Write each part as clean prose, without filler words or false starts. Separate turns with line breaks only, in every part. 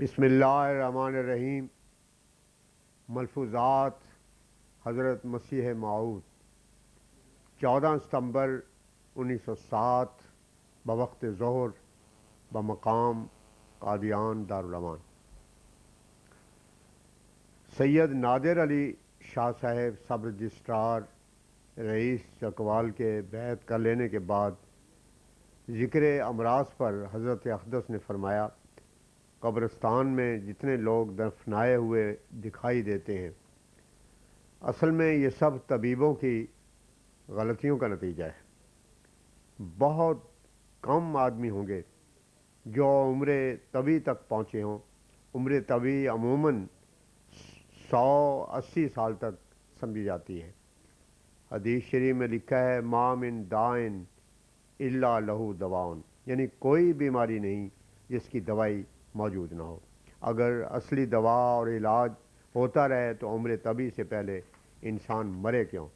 بسم اللہ الرحمن الرحیم۔ ملفوظات حضرت مسیح موعود 14 ستمبر 1907 بوقت ظہر بمقام قادیان دارالعمان۔ سید نادر علی شاہ صاحب سب رجسٹرار رئیس چکوال کے بیعت کر لینے کے بعد ذکر امراض پر حضرت اقدس نے فرمایا، قبرستان میں جتنے لوگ دفنائے ہوئے دکھائی دیتے ہیں، اصل میں یہ سب طبیبوں کی غلطیوں کا نتیجہ ہے۔ بہت کم آدمی ہوں گے جو عمر طبی تک پہنچے ہوں۔ عمر طبی عموماً 180 سال تک سمجھی جاتی ہے۔ حدیث شریف میں لکھا ہے، ما من دائن الا لہو دواؤن، یعنی کوئی بیماری نہیں جس کی دوائی موجود نہ ہو۔ اگر اصلی دوا اور علاج ہوتا رہے تو عمر طبی سے پہلے انسان مرے کیوں؟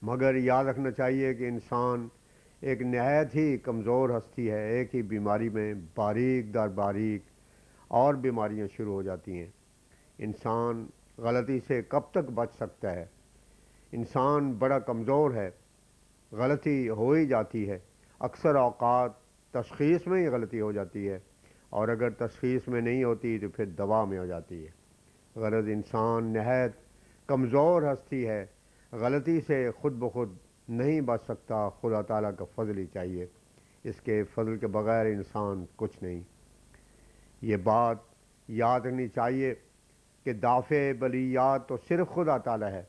مگر یاد رکھنا چاہیے کہ انسان ایک نہایت ہی کمزور ہستی ہے۔ ایک ہی بیماری میں باریک در باریک اور بیماریاں شروع ہو جاتی ہیں۔ انسان غلطی سے کب تک بچ سکتا ہے؟ انسان بڑا کمزور ہے، غلطی ہو ہی جاتی ہے۔ اکثر اوقات تشخیص میں ہی غلطی ہو جاتی ہے، اور اگر تشخیص میں نہیں ہوتی تو پھر دوا میں ہو جاتی ہے۔ غرض انسان نہایت کمزور ہستی ہے، غلطی سے خود بخود نہیں بچ سکتا، خدا تعالیٰ کا فضل ہی چاہیے۔ اس کے فضل کے بغیر انسان کچھ نہیں۔ یہ بات یاد رکھنی چاہیے کہ دافع بلیات تو صرف خدا تعالیٰ ہے۔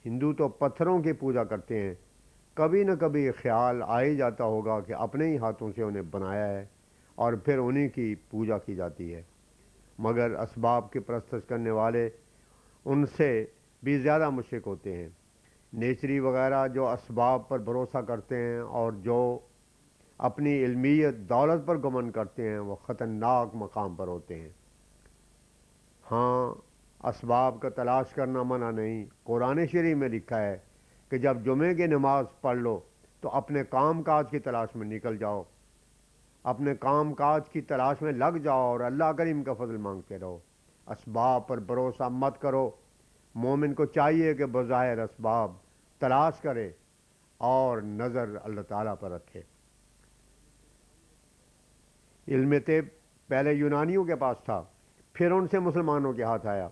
ہندو تو پتھروں کی پوجا کرتے ہیں، کبھی نہ کبھی خیال آ ہی جاتا ہوگا کہ اپنے ہی ہاتھوں سے انہیں بنایا ہے اور پھر انہی کی پوجا کی جاتی ہے۔ مگر اسباب کی پرستش کرنے والے ان سے بھی زیادہ مشرک ہوتے ہیں۔ نیچری وغیرہ جو اسباب پر بھروسہ کرتے ہیں اور جو اپنی علمیت دولت پر گمن کرتے ہیں، وہ خطرناک مقام پر ہوتے ہیں۔ ہاں، اسباب کا تلاش کرنا منع نہیں۔ قرآن شریف میں لکھا ہے کہ جب جمعے کی نماز پڑھ لو تو اپنے کام کاج کی تلاش میں نکل جاؤ، اپنے کام کاج کی تلاش میں لگ جاؤ اور اللہ کریم کا فضل مانگتے رہو۔ اسباب پر بھروسہ مت کرو۔ مومن کو چاہیے کہ بظاہر اسباب تلاش کرے اور نظر اللہ تعالیٰ پر رکھے۔ علم طب پہلے یونانیوں کے پاس تھا، پھر ان سے مسلمانوں کے ہاتھ آیا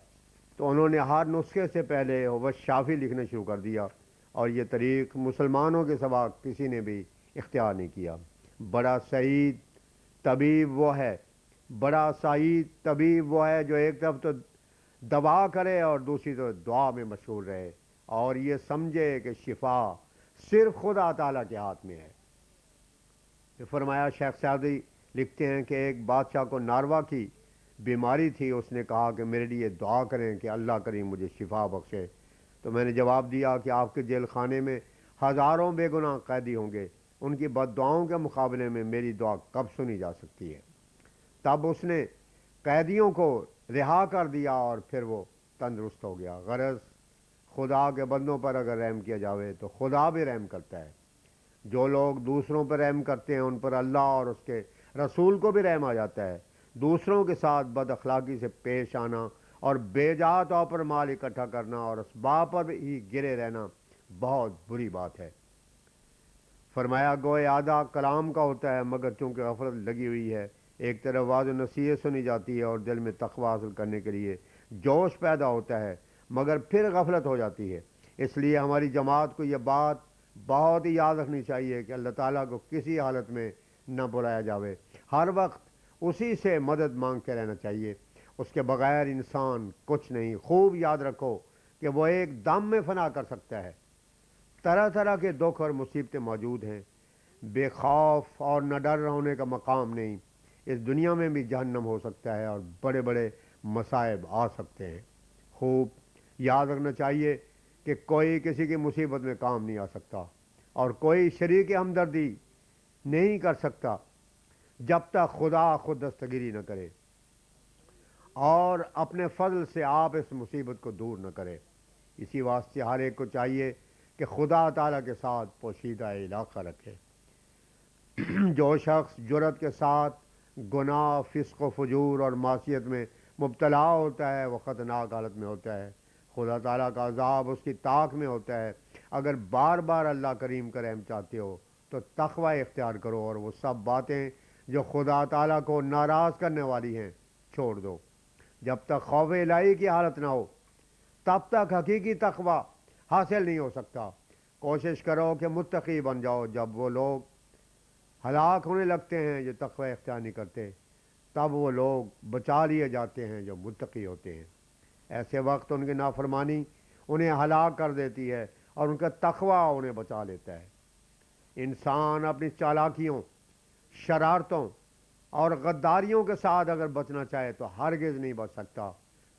تو انہوں نے ہر نسخے سے پہلے شافی لکھنا شروع کر دیا، اور یہ طریق مسلمانوں کے سوا کسی نے بھی اختیار نہیں کیا۔ بڑا سعید طبیب وہ ہے جو ایک طرف تو دوا کرے اور دوسری طرف دعا میں مشغول رہے، اور یہ سمجھے کہ شفا صرف خدا تعالیٰ کے ہاتھ میں ہے۔ یہ فرمایا، شیخ سعدی لکھتے ہیں کہ ایک بادشاہ کو ناروا کی بیماری تھی۔ اس نے کہا کہ میرے لیے دعا کریں کہ اللہ کریم مجھے شفا بخشے۔ تو میں نے جواب دیا کہ آپ کے جیل خانے میں ہزاروں بے گناہ قیدی ہوں گے، ان کی بد دعاؤں کے مقابلے میں میری دعا کب سنی جا سکتی ہے؟ تب اس نے قیدیوں کو رہا کر دیا اور پھر وہ تندرست ہو گیا۔ غرض خدا کے بندوں پر اگر رحم کیا جاوے تو خدا بھی رحم کرتا ہے۔ جو لوگ دوسروں پر رحم کرتے ہیں ان پر اللہ اور اس کے رسول کو بھی رحم آ جاتا ہے۔ دوسروں کے ساتھ بد اخلاقی سے پیش آنا اور بے جا طور پر مال اکٹھا کرنا اور اسباب پر ہی گرے رہنا بہت بری بات ہے۔ فرمایا، گوئے آدھا کلام کا ہوتا ہے، مگر چونکہ غفلت لگی ہوئی ہے، ایک طرف واضح نصیحت سنی جاتی ہے اور دل میں تقویٰ حاصل کرنے کے لیے جوش پیدا ہوتا ہے، مگر پھر غفلت ہو جاتی ہے۔ اس لیے ہماری جماعت کو یہ بات بہت ہی یاد رکھنی چاہیے کہ اللہ تعالیٰ کو کسی حالت میں نہ بلایا جاوے، ہر وقت اسی سے مدد مانگتے رہنا چاہیے۔ اس کے بغیر انسان کچھ نہیں۔ خوب یاد رکھو کہ وہ ایک دم میں فنا کر سکتا ہے۔ طرح طرح کے دکھ اور مصیبتیں موجود ہیں۔ بے خوف اور نہ ڈر ہونے کا مقام نہیں۔ اس دنیا میں بھی جہنم ہو سکتا ہے اور بڑے بڑے مصائب آ سکتے ہیں۔ خوب یاد رکھنا چاہیے کہ کوئی کسی کی مصیبت میں کام نہیں آ سکتا، اور کوئی شریک ہمدردی نہیں کر سکتا جب تک خدا خود دستگیری نہ کرے اور اپنے فضل سے آپ اس مصیبت کو دور نہ کرے۔ اسی واسطے ہر ایک کو چاہیے کہ خدا تعالیٰ کے ساتھ پوشیدہ علاقہ رکھے۔ جو شخص جرأت کے ساتھ گناہ، فسق و فجور اور معصیت میں مبتلا ہوتا ہے وہ خطرناک حالت میں ہوتا ہے، خدا تعالیٰ کا عذاب اس کی طاق میں ہوتا ہے۔ اگر بار بار اللہ کریم کا رحم چاہتے ہو تو تقوی اختیار کرو اور وہ سب باتیں جو خدا تعالیٰ کو ناراض کرنے والی ہیں چھوڑ دو۔ جب تک خوف الہی کی حالت نہ ہو تب تک حقیقی تقوی حاصل نہیں ہو سکتا۔ کوشش کرو کہ متقی بن جاؤ۔ جب وہ لوگ ہلاک ہونے لگتے ہیں جو تقوی اختیار نہیں کرتے، تب وہ لوگ بچا لیے جاتے ہیں جو متقی ہوتے ہیں۔ ایسے وقت ان کی نافرمانی انہیں ہلاک کر دیتی ہے اور ان کا تقوی انہیں بچا لیتا ہے۔ انسان اپنی چالاکیوں، شرارتوں اور غداریوں کے ساتھ اگر بچنا چاہے تو ہرگز نہیں بچ سکتا۔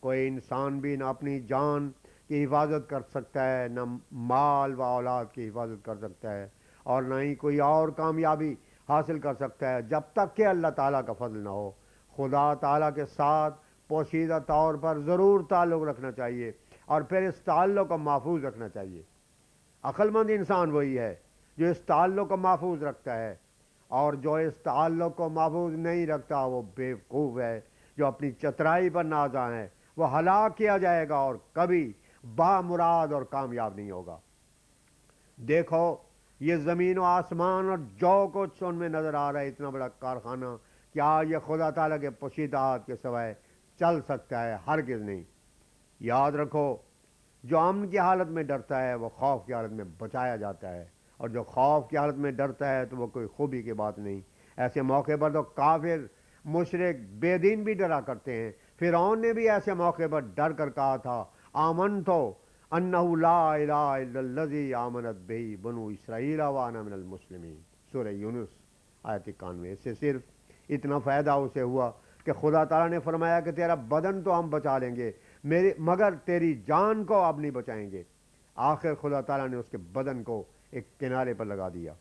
کوئی انسان بھی نہ اپنی جان کی حفاظت کر سکتا ہے، نہ مال و اولاد کی حفاظت کر سکتا ہے، اور نہ ہی کوئی اور کامیابی حاصل کر سکتا ہے جب تک کہ اللہ تعالیٰ کا فضل نہ ہو۔ خدا تعالیٰ کے ساتھ پوشیدہ طور پر ضرور تعلق رکھنا چاہیے اور پھر اس تعلق کو محفوظ رکھنا چاہیے۔ عقل مند انسان وہی ہے جو اس تعلق کو محفوظ رکھتا ہے، اور جو اس تعلق کو محفوظ نہیں رکھتا وہ بیوقوف ہے جو اپنی چترائی پر نازاں ہے۔ وہ ہلاک کیا جائے گا اور کبھی بامراد اور کامیاب نہیں ہوگا۔ دیکھو یہ زمین و آسمان اور جو کچھ ان میں نظر آ رہا ہے، اتنا بڑا کارخانہ، کیا یہ خدا تعالیٰ کے پوشیدہ ہاتھ کے سوائے چل سکتا ہے؟ ہرگز نہیں۔ یاد رکھو جو امن کی حالت میں ڈرتا ہے وہ خوف کی حالت میں بچایا جاتا ہے، اور جو خوف کی حالت میں ڈرتا ہے تو وہ کوئی خوبی کی بات نہیں۔ ایسے موقع پر تو کافر، مشرک، بے دین بھی ڈرا کرتے ہیں۔ فرعون نے بھی ایسے موقع پر ڈر کر کہا تھا آمنتو انہ لا الہ الا الذی آمنت بہ بنو اسرائیل وانا من المسلمین، سورہ یونس آیت 91۔ اس سے صرف اتنا فائدہ اسے ہوا کہ خدا تعالیٰ نے فرمایا کہ تیرا بدن تو ہم بچا لیں گے مگر تیری جان کو اب نہیں بچائیں گے۔ آخر خدا تعالیٰ نے اس کے بدن کو ایک کنارے پر لگا دیا۔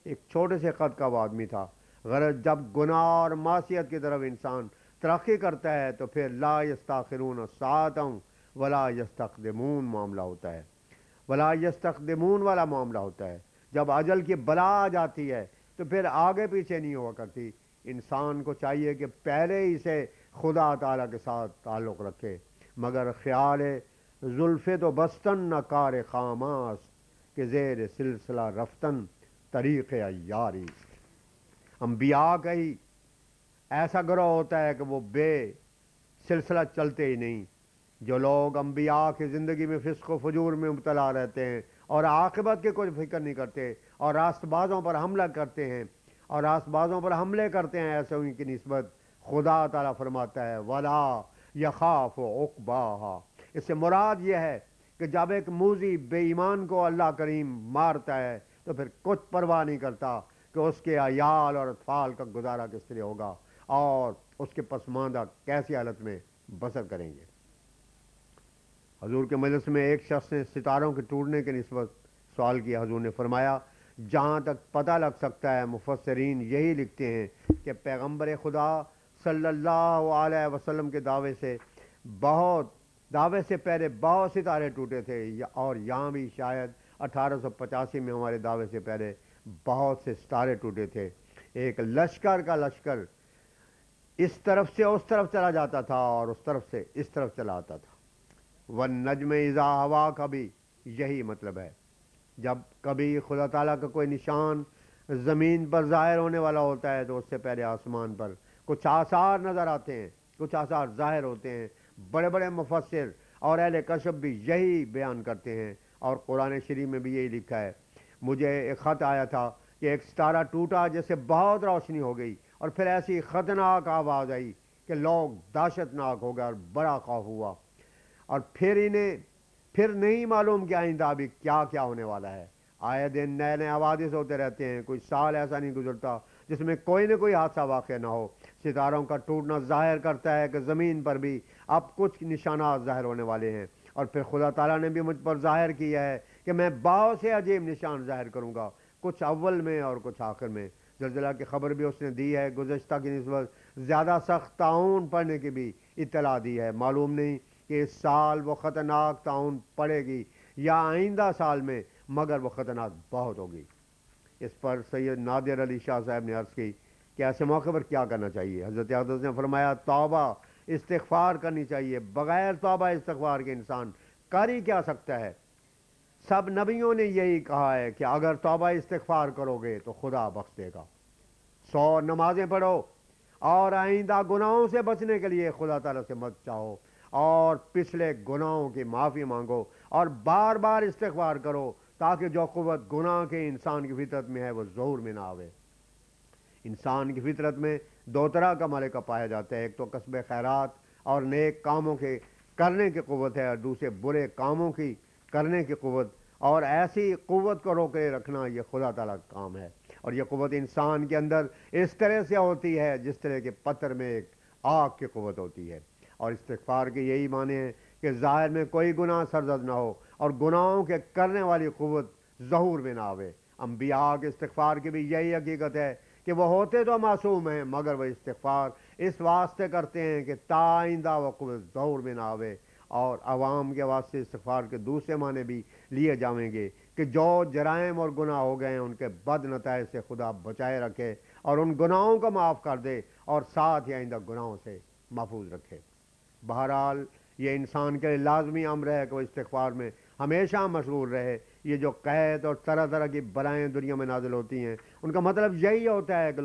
ایک چھوٹے سے قد کا وہ آدمی تھا۔ غرض جب گناہ اور معصیت کی طرف انسان ترقی کرتا ہے تو پھر لا یستاخرون ساعۃ ولا یستقدمون معاملہ ہوتا ہے، ولا یستقدمون والا معاملہ ہوتا ہے۔ جب اجل کی بلا آ جاتی ہے تو پھر آگے پیچھے نہیں ہوا کرتی۔ انسان کو چاہیے کہ پہلے ہی سے خدا تعالیٰ کے ساتھ تعلق رکھے، مگر خیال زلف تو بستن نہ کار خاماس کہ زیر سلسلہ رفتن طریق عیاری۔ انبیاء کا ہی ایسا گروہ ہوتا ہے کہ وہ بے سلسلہ چلتے ہی نہیں۔ جو لوگ انبیاء کی زندگی میں فسق و فجور میں مبتلا رہتے ہیں اور عاقبت کی کوئی فکر نہیں کرتے اور راست بازوں پر حملہ کرتے ہیں اور راست بازوں پر حملے کرتے ہیں، ایسے ان کی نسبت خدا تعالیٰ فرماتا ہے ولا یخاف عقباہا۔ اس سے مراد یہ ہے کہ جب ایک موذی بے ایمان کو اللہ کریم مارتا ہے تو پھر کچھ پرواہ نہیں کرتا کہ اس کے عیال اور اطفال کا گزارا کس طرح ہوگا اور اس کے پسماندہ کیسی حالت میں بسر کریں گے۔ حضور کے مجلس میں ایک شخص نے ستاروں کے ٹوٹنے کی نسبت سوال کیا۔ حضور نے فرمایا جہاں تک پتہ لگ سکتا ہے مفسرین یہی لکھتے ہیں کہ پیغمبر خدا صلی اللہ علیہ وسلم کے دعوے سے پہلے بہت ستارے ٹوٹے تھے، اور یہاں بھی شاید 1885 میں ہمارے دعوے سے پہلے بہت سے ستارے ٹوٹے تھے۔ ایک لشکر کا لشکر اس طرف سے اس طرف چلا جاتا تھا اور اس طرف سے اس طرف چلا آتا تھا۔ والنجم اذا ہوا کا بھی یہی مطلب ہے۔ جب کبھی خدا تعالیٰ کا کوئی نشان زمین پر ظاہر ہونے والا ہوتا ہے تو اس سے پہلے آسمان پر کچھ آثار نظر آتے ہیں، کچھ آثار ظاہر ہوتے ہیں۔ بڑے بڑے مفسر اور اہل کشف بھی یہی بیان کرتے ہیں، اور قرآن شریف میں بھی یہی لکھا ہے۔ مجھے ایک خط آیا تھا کہ ایک ستارہ ٹوٹا جس سے بہت روشنی ہو گئی، اور پھر ایسی خطرناک آواز آئی کہ لوگ دہشت ناک ہو گئے اور بڑا خوف ہوا، اور پھر نہیں معلوم کہ آئندہ ابھی کیا کیا ہونے والا ہے۔ آئے دن نئے نئے حوادث ہوتے رہتے ہیں، کوئی سال ایسا نہیں گزرتا جس میں کوئی نہ کوئی حادثہ واقع نہ ہو۔ ستاروں کا ٹوٹنا ظاہر کرتا ہے کہ زمین پر بھی اب کچھ نشانات ظاہر ہونے والے ہیں، اور پھر خدا تعالیٰ نے بھی مجھ پر ظاہر کیا ہے کہ میں بہت سے عجیب نشان ظاہر کروں گا، کچھ اول میں اور کچھ آخر میں۔ زلزلہ کی خبر بھی اس نے دی ہے، گزشتہ کی نسبت زیادہ سخت طاعون پڑنے کی بھی اطلاع دی ہے۔ معلوم نہیں کہ اس سال وہ خطرناک طاعون پڑے گی یا آئندہ سال میں، مگر وہ خطرناک بہت ہوگی۔ اس پر سید نادر علی شاہ صاحب نے عرض کی کہ ایسے موقع پر کیا کرنا چاہیے؟ حضرت اقدس نے فرمایا توبہ استغفار کرنی چاہیے، بغیر توبہ استغفار کے انسان کر ہی کیا سکتا ہے؟ سب نبیوں نے یہی کہا ہے کہ اگر توبہ استغفار کرو گے تو خدا بخش دے گا، 100 نمازیں پڑھو اور آئندہ گناہوں سے بچنے کے لیے خدا تعالیٰ سے مدد چاہو اور پچھلے گناہوں کی معافی مانگو اور بار بار استغفار کرو تاکہ جو قوت گناہ کے انسان کی فطرت میں ہے وہ ظہور میں نہ آوے۔ انسان کی فطرت میں دو طرح کا ملکہ پایا جاتا ہے، ایک تو کسب خیرات اور نیک کاموں کے کرنے کی قوت ہے، اور دوسرے برے کاموں کی کرنے کی قوت، اور ایسی قوت کو روکے رکھنا یہ خدا تعالیٰ کا کام ہے۔ اور یہ قوت انسان کے اندر اس طرح سے ہوتی ہے جس طرح کے پتھر میں ایک آگ کی قوت ہوتی ہے۔ اور استغفار کے یہی معنی ہے کہ ظاہر میں کوئی گناہ سرزد نہ ہو اور گناہوں کے کرنے والی قوت ظہور میں نہ آوے۔ انبیاء کے استغفار کی بھی یہی حقیقت ہے کہ وہ ہوتے تو معصوم ہیں مگر وہ استغفار اس واسطے کرتے ہیں کہ تائندہ وہ قوت ظہور میں نہ آوے۔ اور عوام کے واسطے استغفار کے دوسرے معنی بھی لیے جائیں گے کہ جو جرائم اور گناہ ہو گئے ہیں ان کے بد نتائج سے خدا بچائے رکھے اور ان گناہوں کو معاف کر دے اور ساتھ ہی آئندہ گناہوں سے محفوظ رکھے۔ بہرحال یہ انسان کے لیے لازمی امر ہے کہ وہ استغفار میں ہمیشہ مشغول رہے۔ یہ جو قحط اور طرح طرح کی بلائیں دنیا میں نازل ہوتی ہیں ان کا مطلب یہی ہوتا ہے کہ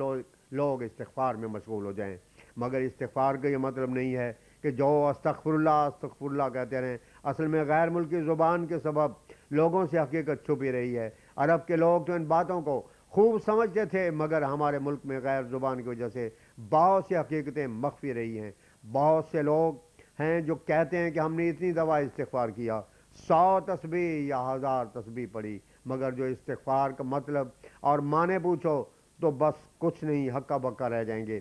لوگ استغفار میں مشغول ہو جائیں، مگر استغفار کا یہ مطلب نہیں ہے کہ جو استغفر اللہ کہتے رہیں۔ اصل میں غیر ملکی زبان کے سبب لوگوں سے حقیقت چھپی رہی ہے۔ عرب کے لوگ تو ان باتوں کو خوب سمجھتے تھے مگر ہمارے ملک میں غیر زبان کی وجہ سے بہت سی حقیقتیں مخفی رہی ہیں۔ بہت سے لوگ ہیں جو کہتے ہیں کہ ہم نے اتنی دفعہ استغفار کیا، 100 تسبیح یا 1000 تسبیح پڑھی، مگر جو استغفار کا مطلب اور معنی پوچھو تو بس کچھ نہیں، ہکا بکا رہ جائیں گے۔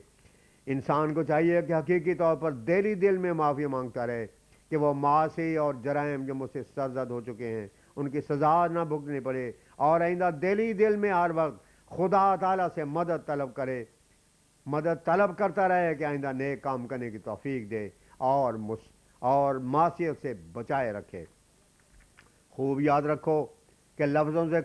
انسان کو چاہیے کہ حقیقی طور پر دلی دل میں معافی مانگتا رہے کہ وہ معاصی اور جرائم جو مجھ سے سرزد ہو چکے ہیں ان کی سزا نہ بھگتنی پڑے، اور آئندہ دلی دل میں ہر وقت خدا تعالیٰ سے مدد طلب کرتا رہے کہ آئندہ نیک کام کرنے کی توفیق دے اور معصیت سے بچائے رکھے۔ خوب یاد رکھو کہ لفظوں سے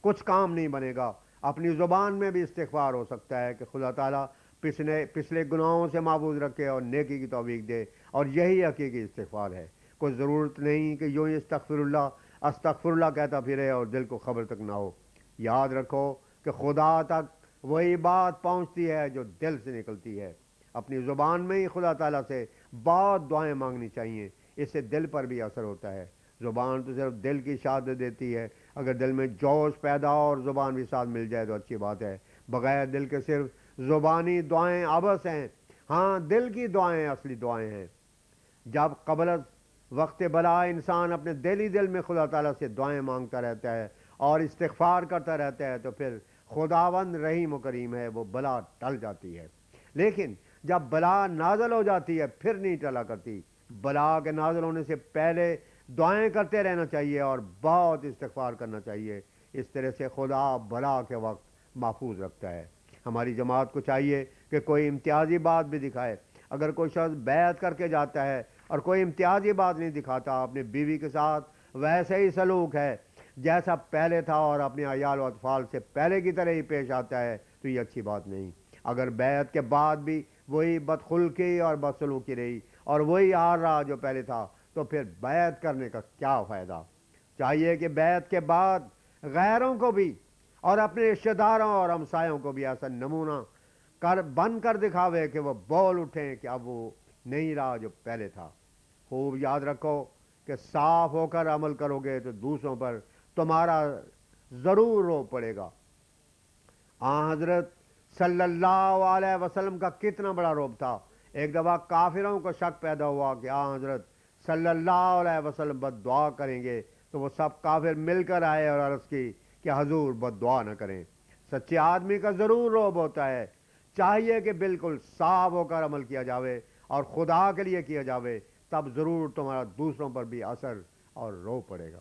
کچھ کام نہیں بنے گا، اپنی زبان میں بھی استغفار ہو سکتا ہے کہ خدا تعالیٰ پچھلے گناہوں سے محفوظ رکھے اور نیکی کی توفیق دے، اور یہی حقیقی استغفار ہے۔ کوئی ضرورت نہیں کہ یوں ہی استغفر اللہ کہتا پھرے اور دل کو خبر تک نہ ہو۔ یاد رکھو کہ خدا تک وہی بات پہنچتی ہے جو دل سے نکلتی ہے۔ اپنی زبان میں ہی خدا تعالیٰ سے بہت دعائیں مانگنی چاہیے، اس سے دل پر بھی اثر ہوتا ہے۔ زبان تو صرف دل کی شہادت دیتی ہے، اگر دل میں جوش پیدا ہو اور زبان بھی ساتھ مل جائے تو اچھی بات ہے۔ بغیر دل کے صرف زبانی دعائیں عبث ہیں، ہاں دل کی دعائیں اصلی دعائیں ہیں۔ جب قبل وقت بلا انسان اپنے دل میں خدا تعالیٰ سے دعائیں مانگتا رہتا ہے اور استغفار کرتا رہتا ہے تو پھر خداوند رحیم و کریم ہے، وہ بلا ٹل جاتی ہے۔ لیکن جب بلا نازل ہو جاتی ہے پھر نہیں ٹلا کرتی۔ بلا کے نازل ہونے سے پہلے دعائیں کرتے رہنا چاہیے اور بہت استغفار کرنا چاہیے، اس طرح سے خدا بلا کے وقت محفوظ رکھتا ہے۔ ہماری جماعت کو چاہیے کہ کوئی امتیازی بات بھی دکھائے۔ اگر کوئی شخص بیعت کر کے جاتا ہے اور کوئی امتیازی بات نہیں دکھاتا، اپنی بیوی کے ساتھ ویسے ہی سلوک ہے جیسا پہلے تھا اور اپنے عیال و اطفال سے پہلے کی طرح ہی پیش آتا ہے تو یہ اچھی بات نہیں۔ اگر بیعت کے بعد بھی وہی بدخلقی اور بدسلوکی رہی اور وہی حال رہا جو پہلے تھا تو پھر بیعت کرنے کا کیا فائدہ؟ چاہیے کہ بیعت کے بعد غیروں کو بھی اور اپنے رشتہ داروں اور ہمسایوں کو بھی ایسا نمونہ بن کر دکھاوے کہ وہ بول اٹھیں کہ اب وہ نہیں رہا جو پہلے تھا۔ خوب یاد رکھو کہ صاف ہو کر عمل کرو گے تو دوسروں پر تمہارا ضرور رو پڑے گا۔ حضرت صلی اللہ علیہ وسلم کا کتنا بڑا روب تھا۔ ایک دفعہ کافروں کو شک پیدا ہوا کہ حضرت صلی اللہ علیہ وسلم بد دعا کریں گے، تو وہ سب کافر مل کر آئے اور عرض کی کہ حضور بد دعا نہ کریں۔ سچے آدمی کا ضرور روب ہوتا ہے، چاہیے کہ بالکل صاف ہو کر عمل کیا جاوے اور خدا کے لیے کیا جاوے، تب ضرور تمہارا دوسروں پر بھی اثر اور رو پڑے گا۔